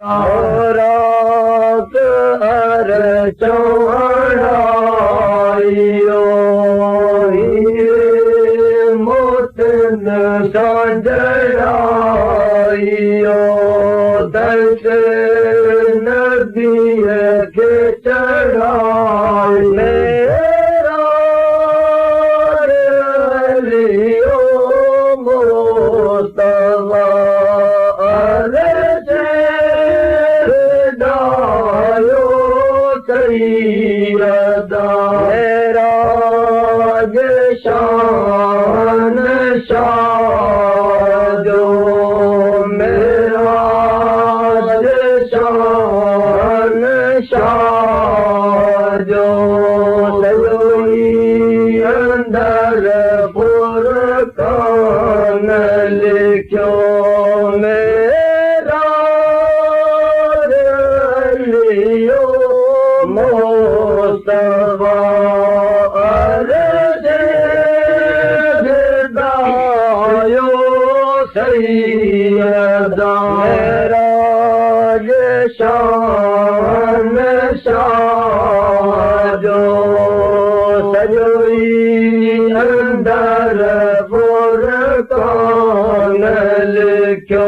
रात हर चौड़ाइयो मोतन संजड़ाइयो दर्श नबी के चढ़ाई मेरा लियो मोस्तफा मेरा शान शाजो मेरा शान शाजो सजोई अंदर फुरकान लिखो मेरा लियो मोस्तफा सैयदा मेरा शान शाजो सजोई अंदर फुरकान लिखो